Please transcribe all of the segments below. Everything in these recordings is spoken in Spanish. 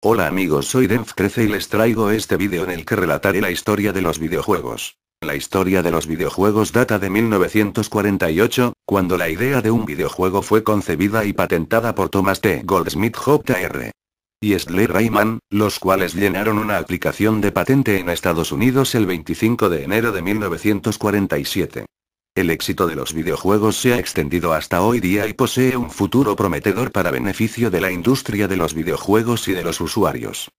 Hola amigos, soy Denf13 y les traigo este vídeo en el que relataré la historia de los videojuegos. La historia de los videojuegos data de 1948, cuando la idea de un videojuego fue concebida y patentada por Thomas T. Goldsmith Jr. y Stanley Rayman, los cuales llenaron una aplicación de patente en Estados Unidos el 25 de enero de 1947. El éxito de los videojuegos se ha extendido hasta hoy día y posee un futuro prometedor para beneficio de la industria de los videojuegos y de los usuarios.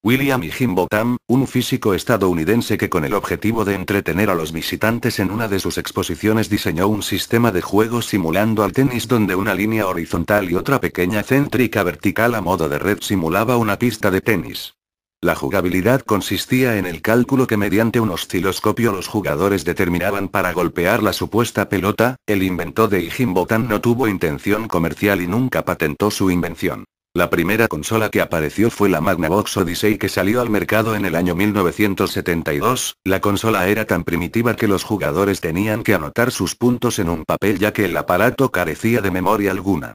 William Higginbotham, un físico estadounidense que con el objetivo de entretener a los visitantes en una de sus exposiciones diseñó un sistema de juegos simulando al tenis donde una línea horizontal y otra pequeña céntrica vertical a modo de red simulaba una pista de tenis. La jugabilidad consistía en el cálculo que mediante un osciloscopio los jugadores determinaban para golpear la supuesta pelota. El inventor de Higginbotham no tuvo intención comercial y nunca patentó su invención. La primera consola que apareció fue la Magnavox Odyssey que salió al mercado en el año 1972, la consola era tan primitiva que los jugadores tenían que anotar sus puntos en un papel ya que el aparato carecía de memoria alguna.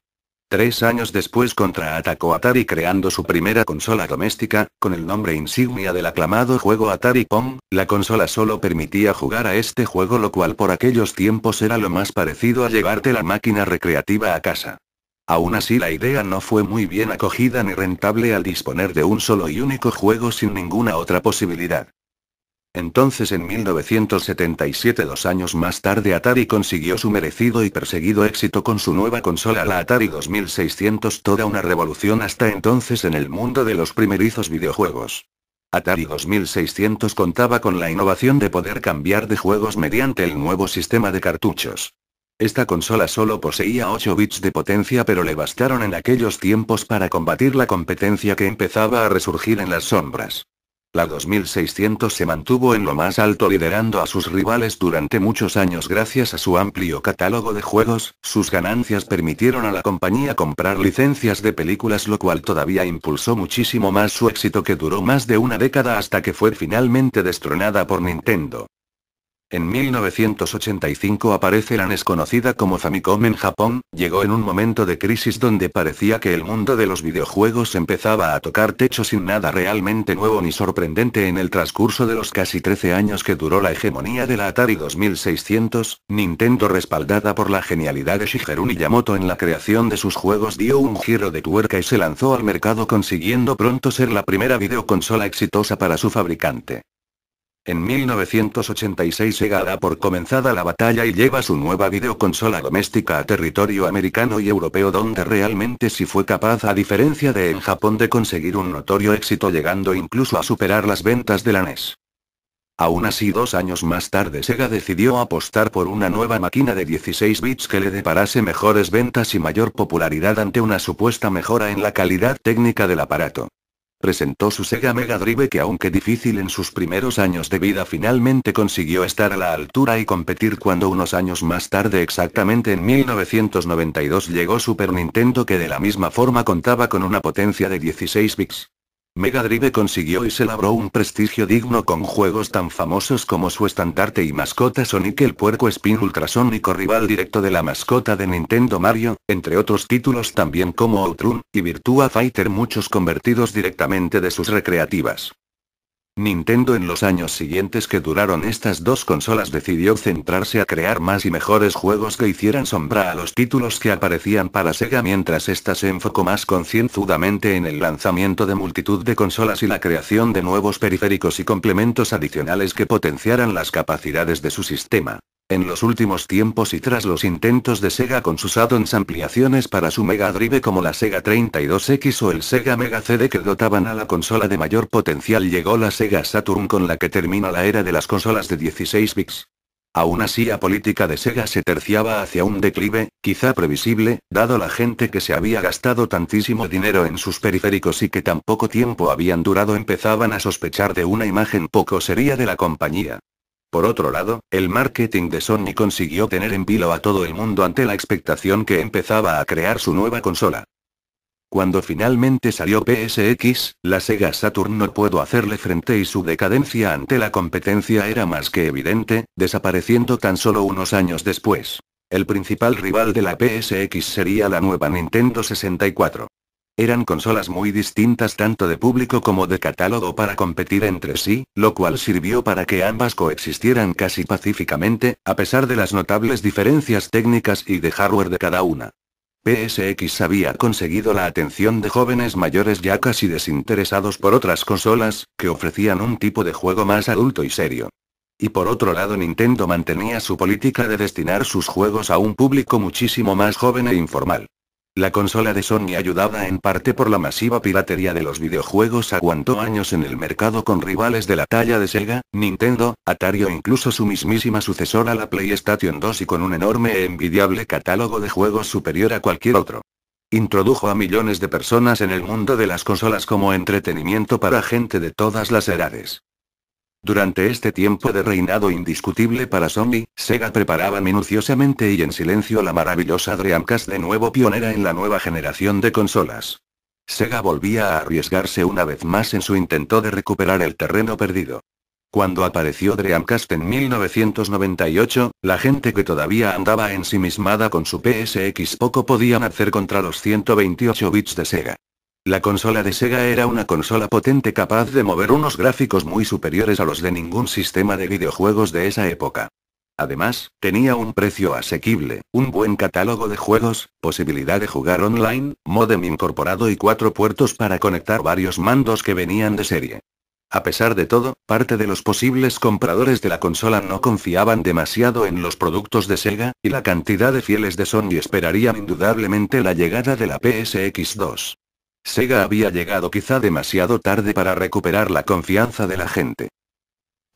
3 años después contraatacó Atari creando su primera consola doméstica, con el nombre insignia del aclamado juego Atari Pong. La consola solo permitía jugar a este juego, lo cual por aquellos tiempos era lo más parecido a llevarte la máquina recreativa a casa. Aún así la idea no fue muy bien acogida ni rentable al disponer de un solo y único juego sin ninguna otra posibilidad. Entonces en 1977, 2 años más tarde, Atari consiguió su merecido y perseguido éxito con su nueva consola, la Atari 2600, toda una revolución hasta entonces en el mundo de los primerizos videojuegos. Atari 2600 contaba con la innovación de poder cambiar de juegos mediante el nuevo sistema de cartuchos. Esta consola solo poseía 8 bits de potencia, pero le bastaron en aquellos tiempos para combatir la competencia que empezaba a resurgir en las sombras. La 2600 se mantuvo en lo más alto liderando a sus rivales durante muchos años gracias a su amplio catálogo de juegos. Sus ganancias permitieron a la compañía comprar licencias de películas, lo cual todavía impulsó muchísimo más su éxito, que duró más de una década hasta que fue finalmente destronada por Nintendo. En 1985 aparece la NES, conocida como Famicom en Japón. Llegó en un momento de crisis donde parecía que el mundo de los videojuegos empezaba a tocar techo sin nada realmente nuevo ni sorprendente en el transcurso de los casi 13 años que duró la hegemonía de la Atari 2600. Nintendo, respaldada por la genialidad de Shigeru Miyamoto en la creación de sus juegos, dio un giro de tuerca y se lanzó al mercado, consiguiendo pronto ser la primera videoconsola exitosa para su fabricante. En 1986 Sega da por comenzada la batalla y lleva su nueva videoconsola doméstica a territorio americano y europeo, donde realmente sí fue capaz, a diferencia de en Japón, de conseguir un notorio éxito, llegando incluso a superar las ventas de la NES. Aún así, 2 años más tarde Sega decidió apostar por una nueva máquina de 16 bits que le deparase mejores ventas y mayor popularidad ante una supuesta mejora en la calidad técnica del aparato. Presentó su Sega Mega Drive, que aunque difícil en sus primeros años de vida, finalmente consiguió estar a la altura y competir cuando unos años más tarde, exactamente en 1992, llegó Super Nintendo, que de la misma forma contaba con una potencia de 16 bits. Mega Drive consiguió y se labró un prestigio digno con juegos tan famosos como su estandarte y mascota Sonic el Puercoespín, ultrasónico rival directo de la mascota de Nintendo Mario, entre otros títulos también como Outrun y Virtua Fighter, muchos convertidos directamente de sus recreativas. Nintendo, en los años siguientes que duraron estas dos consolas, decidió centrarse a crear más y mejores juegos que hicieran sombra a los títulos que aparecían para Sega, mientras ésta se enfocó más concienzudamente en el lanzamiento de multitud de consolas y la creación de nuevos periféricos y complementos adicionales que potenciaran las capacidades de su sistema. En los últimos tiempos, y tras los intentos de Sega con sus add-ons, ampliaciones para su Mega Drive como la Sega 32X o el Sega Mega CD, que dotaban a la consola de mayor potencial, llegó la Sega Saturn, con la que termina la era de las consolas de 16 bits. Aún así, la política de Sega se terciaba hacia un declive, quizá previsible, dado la gente que se había gastado tantísimo dinero en sus periféricos y que tan poco tiempo habían durado. Empezaban a sospechar de una imagen poco seria de la compañía. Por otro lado, el marketing de Sony consiguió tener en vilo a todo el mundo ante la expectación que empezaba a crear su nueva consola. Cuando finalmente salió PSX, la Sega Saturn no pudo hacerle frente y su decadencia ante la competencia era más que evidente, desapareciendo tan solo unos años después. El principal rival de la PSX sería la nueva Nintendo 64. Eran consolas muy distintas tanto de público como de catálogo para competir entre sí, lo cual sirvió para que ambas coexistieran casi pacíficamente, a pesar de las notables diferencias técnicas y de hardware de cada una. PSX había conseguido la atención de jóvenes mayores ya casi desinteresados por otras consolas, que ofrecían un tipo de juego más adulto y serio. Y por otro lado Nintendo mantenía su política de destinar sus juegos a un público muchísimo más joven e informal. La consola de Sony, ayudada en parte por la masiva piratería de los videojuegos, aguantó años en el mercado con rivales de la talla de Sega, Nintendo, Atari o incluso su mismísima sucesora la PlayStation 2, y con un enorme e envidiable catálogo de juegos superior a cualquier otro. Introdujo a millones de personas en el mundo de las consolas como entretenimiento para gente de todas las edades. Durante este tiempo de reinado indiscutible para Sony, Sega preparaba minuciosamente y en silencio la maravillosa Dreamcast, de nuevo pionera en la nueva generación de consolas. Sega volvía a arriesgarse una vez más en su intento de recuperar el terreno perdido. Cuando apareció Dreamcast en 1998, la gente que todavía andaba ensimismada con su PSX poco podían hacer contra los 128 bits de Sega. La consola de Sega era una consola potente capaz de mover unos gráficos muy superiores a los de ningún sistema de videojuegos de esa época. Además, tenía un precio asequible, un buen catálogo de juegos, posibilidad de jugar online, módem incorporado y 4 puertos para conectar varios mandos que venían de serie. A pesar de todo, parte de los posibles compradores de la consola no confiaban demasiado en los productos de Sega, y la cantidad de fieles de Sony esperarían indudablemente la llegada de la PSX2. Sega había llegado quizá demasiado tarde para recuperar la confianza de la gente.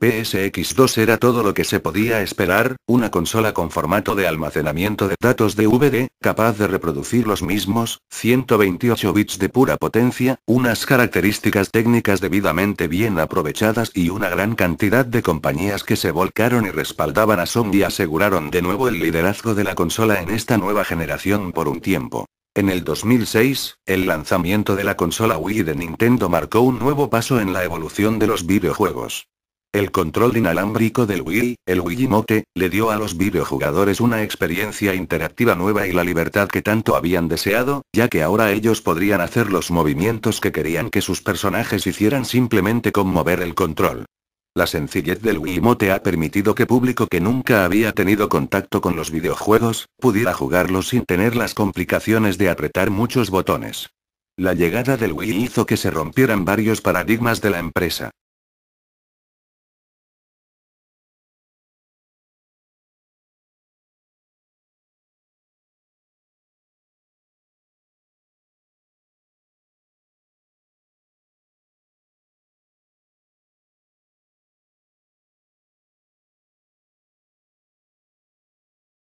PSX2 era todo lo que se podía esperar, una consola con formato de almacenamiento de datos DVD, capaz de reproducir los mismos 128 bits de pura potencia, unas características técnicas debidamente bien aprovechadas, y una gran cantidad de compañías que se volcaron y respaldaban a Sony y aseguraron de nuevo el liderazgo de la consola en esta nueva generación por un tiempo. En el 2006, el lanzamiento de la consola Wii de Nintendo marcó un nuevo paso en la evolución de los videojuegos. El control inalámbrico del Wii, el Wiimote, le dio a los videojugadores una experiencia interactiva nueva y la libertad que tanto habían deseado, ya que ahora ellos podrían hacer los movimientos que querían que sus personajes hicieran simplemente con mover el control. La sencillez del Wiimote ha permitido que público que nunca había tenido contacto con los videojuegos, pudiera jugarlos sin tener las complicaciones de apretar muchos botones. La llegada del Wii hizo que se rompieran varios paradigmas de la empresa.